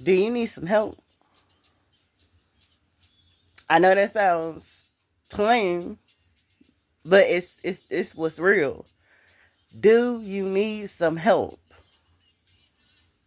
Do you need some help? I know that sounds plain, but it's what's real. Do you need some help?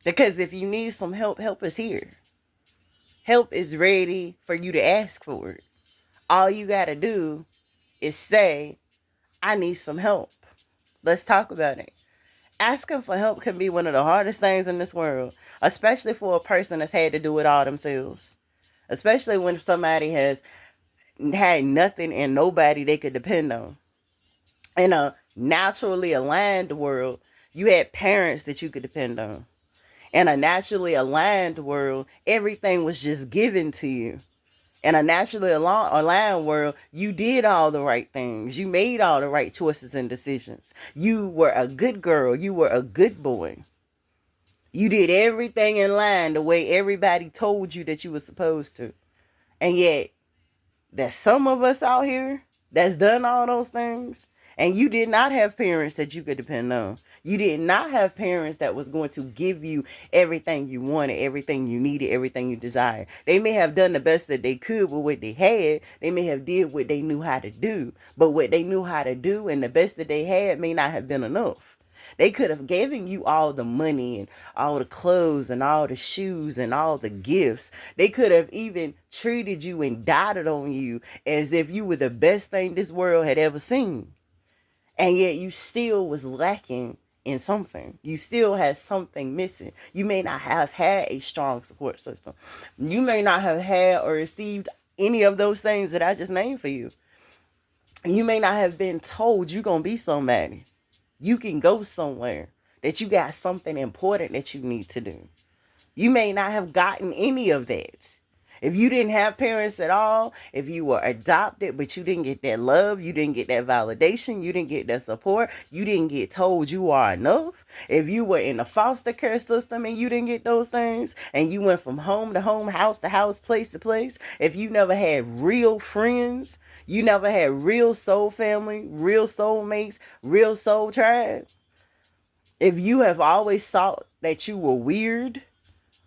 Because if you need some help, help is here. Help is ready for you to ask for it. All you got to do is say, I need some help. Let's talk about it. Asking for help can be one of the hardest things in this world, especially for a person that's had to do it all themselves. Especially when somebody has had nothing and nobody they could depend on. In a naturally aligned world, you had parents that you could depend on. In a naturally aligned world, everything was just given to you. In a naturally aligned world, you did all the right things. You made all the right choices and decisions. You were a good girl. You were a good boy. You did everything in line the way everybody told you that you were supposed to. And yet, there's some of us out here that's done all those things. And you did not have parents that you could depend on. You did not have parents that was going to give you everything you wanted, everything you needed, everything you desired. They may have done the best that they could with what they had. They may have did what they knew how to do. But what they knew how to do and the best that they had may not have been enough. They could have given you all the money and all the clothes and all the shoes and all the gifts. They could have even treated you and doted on you as if you were the best thing this world had ever seen. And yet you still was lacking in something. You still had something missing. You may not have had a strong support system. You may not have had or received any of those things that I just named for you. You may not have been told you're going to be somebody. You can go somewhere, that you got something important that you need to do. You may not have gotten any of that. If you didn't have parents at all, if you were adopted, but you didn't get that love, you didn't get that validation, you didn't get that support, you didn't get told you are enough. If you were in a foster care system and you didn't get those things, and you went from home to home, house to house, place to place, if you never had real friends, you never had real soul family, real soulmates, real soul tribe, if you have always thought that you were weird,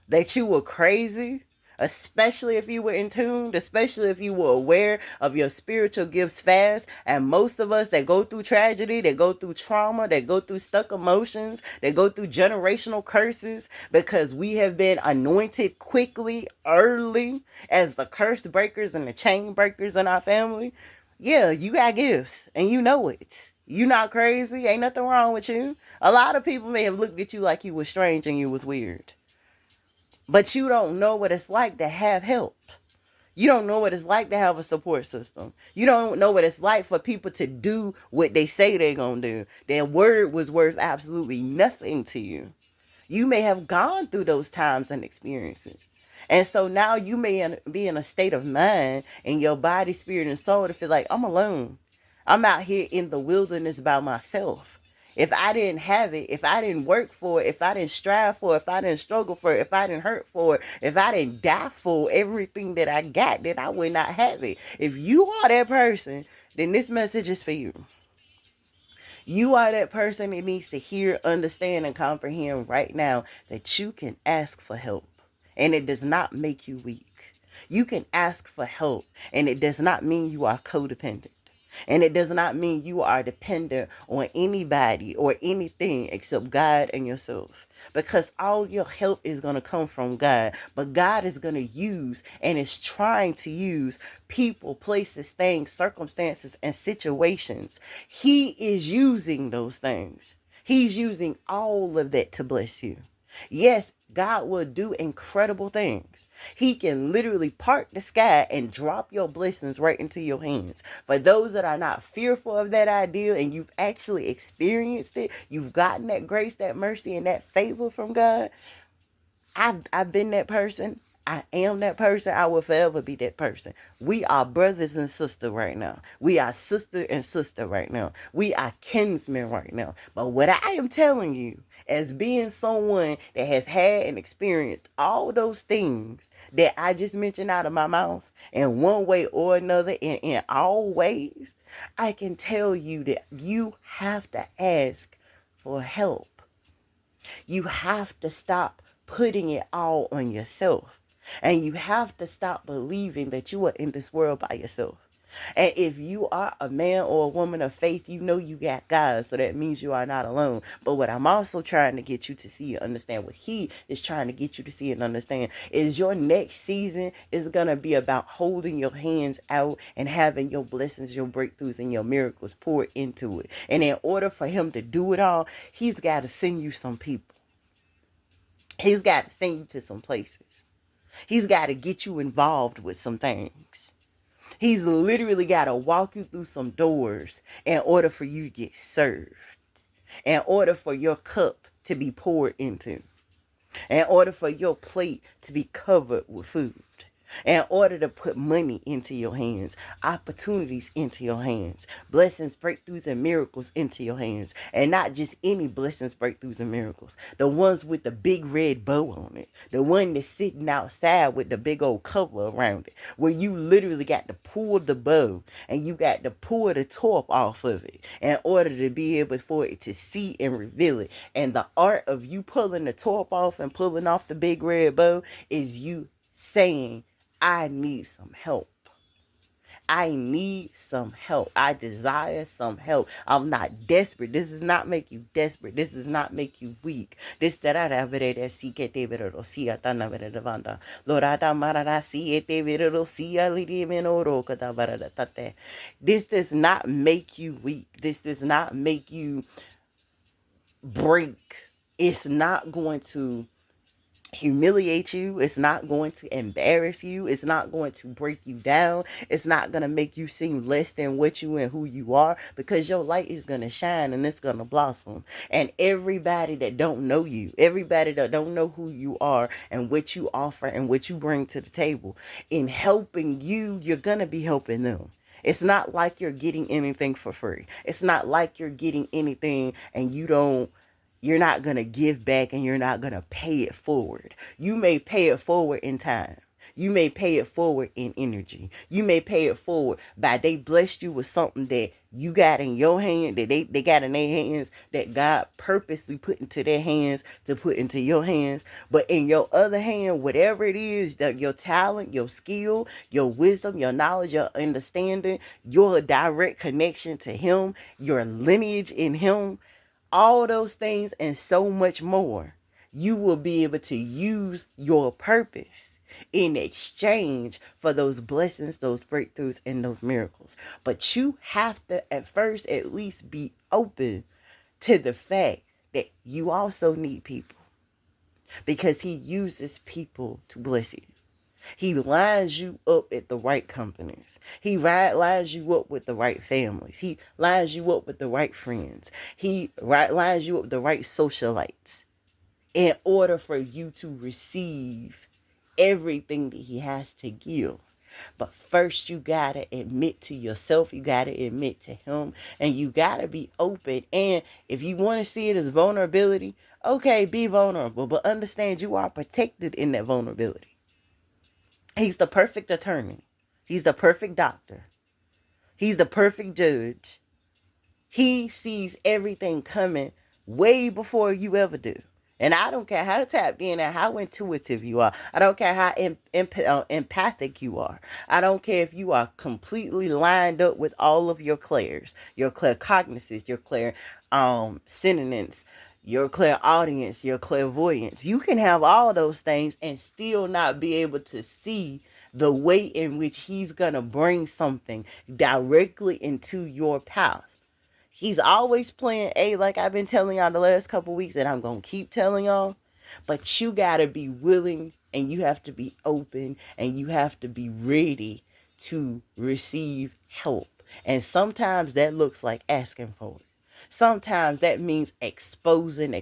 that you were crazy, especially if you were in tune, especially if you were aware of your spiritual gifts fast. And most of us that go through tragedy, that go through trauma, that go through stuck emotions, that go through generational curses, because we have been anointed quickly, early, as the curse breakers and the chain breakers in our family. Yeah, you got gifts and you know it. You not crazy. Ain't nothing wrong with you. A lot of people may have looked at you like you was strange and you was weird. But you don't know what it's like to have help. You don't know what it's like to have a support system. You don't know what it's like for people to do what they say they're going to do. Their word was worth absolutely nothing to you. You may have gone through those times and experiences. And so now you may be in a state of mind in your body, spirit, and soul to feel like, I'm alone. I'm out here in the wilderness by myself. If I didn't have it, if I didn't work for it, if I didn't strive for it, if I didn't struggle for it, if I didn't hurt for it, if I didn't die for everything that I got, then I would not have it. If you are that person, then this message is for you. You are that person that needs to hear, understand, and comprehend right now that you can ask for help. And it does not make you weak. You can ask for help, and it does not mean you are codependent. And it does not mean you are dependent on anybody or anything except God and yourself. Because all your help is going to come from God. But God is going to use and is trying to use people, places, things, circumstances, and situations. He is using those things. He's using all of that to bless you. Yes, God will do incredible things. He can literally part the sky and drop your blessings right into your hands. For those that are not fearful of that idea and you've actually experienced it, you've gotten that grace, that mercy, and that favor from God. I've been that person. I am that person. I will forever be that person. We are brothers and sisters right now. We are sister and sister right now. We are kinsmen right now. But what I am telling you, as being someone that has had and experienced all those things that I just mentioned out of my mouth in one way or another, in all ways, I can tell you that you have to ask for help. You have to stop putting it all on yourself. And you have to stop believing that you are in this world by yourself. And if you are a man or a woman of faith, you know you got God. So that means you are not alone. But what I'm also trying to get you to see and understand, what he is trying to get you to see and understand, is your next season is going to be about holding your hands out and having your blessings, your breakthroughs, and your miracles poured into it. And in order for him to do it all, he's got to send you some people. He's got to send you to some places. He's got to get you involved with some things. He's literally got to walk you through some doors in order for you to get served, in order for your cup to be poured into, in order for your plate to be covered with food, in order to put money into your hands, opportunities into your hands, blessings, breakthroughs, and miracles into your hands. And not just any blessings, breakthroughs, and miracles. The ones with the big red bow on it. The one that's sitting outside with the big old cover around it. Where you literally got to pull the bow and you got to pull the top off of it in order to be able for it to see and reveal it. And the art of you pulling the top off and pulling off the big red bow is you saying, I need some help. I need some help. I desire some help. I'm not desperate. This does not make you desperate. This does not make you weak. This This does not make you weak. This does not make you break. It's not going to humiliate you. It's not going to embarrass you. It's not going to break you down. It's not going to make you seem less than what you and who you are, because your light is going to shine and it's going to blossom. And everybody that don't know you, everybody that don't know who you are and what you offer and what you bring to the table, in helping you, you're going to be helping them. It's not like you're getting anything for free. It's not like you're getting anything and you're not going to give back and you're not going to pay it forward. You may pay it forward in time. You may pay it forward in energy. You may pay it forward by they blessed you with something that you got in your hand, that they got in their hands, that God purposely put into their hands to put into your hands. But in your other hand, whatever it is, that your talent, your skill, your wisdom, your knowledge, your understanding, your direct connection to him, your lineage in him, all those things and so much more, you will be able to use your purpose in exchange for those blessings, those breakthroughs, and those miracles. But you have to at first at least be open to the fact that you also need people, because he uses people to bless you. He lines you up at the right companies. He lines you up with the right families. He lines you up with the right friends. He lines you up with the right socialites in order for you to receive everything that he has to give. But first you gotta admit to yourself, you gotta admit to him, and you gotta be open. And if you want to see it as vulnerability, okay, be vulnerable, but understand you are protected in that vulnerability. He's the perfect attorney. He's the perfect doctor. He's the perfect judge. He sees everything coming way before you ever do. And I don't care how tapped in and how intuitive you are. I don't care how empathic you are. I don't care if you are completely lined up with all of your clairs, your claircognizance, your synonyms, your clairaudience, your clairvoyance. You can have all those things and still not be able to see the way in which he's going to bring something directly into your path. He's always playing A, like I've been telling y'all the last couple weeks, and I'm going to keep telling y'all. But you got to be willing, and you have to be open, and you have to be ready to receive help. And sometimes that looks like asking for it. Sometimes that means exposing,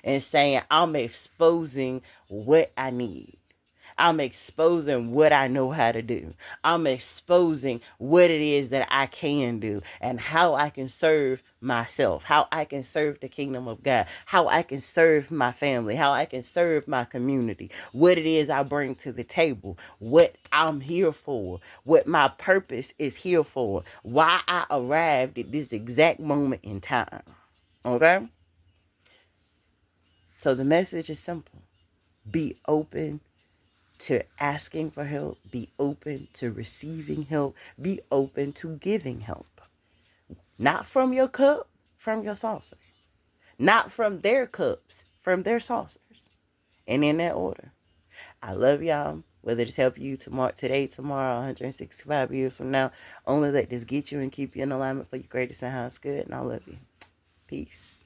and saying, I'm exposing what I need. I'm exposing what I know how to do. I'm exposing what it is that I can do and how I can serve myself, how I can serve the kingdom of God, how I can serve my family, how I can serve my community, what it is I bring to the table, what I'm here for, what my purpose is here for, why I arrived at this exact moment in time. Okay? So the message is simple. Be open to asking for help. Be open to receiving help. Be open to giving help. Not from your cup, from your saucer. Not from their cups, from their saucers. And in that order. I love y'all. Whether it's help you tomorrow, today, tomorrow, 165 years from now, only let this get you and keep you in alignment for your greatest and highest good. And I love you. Peace.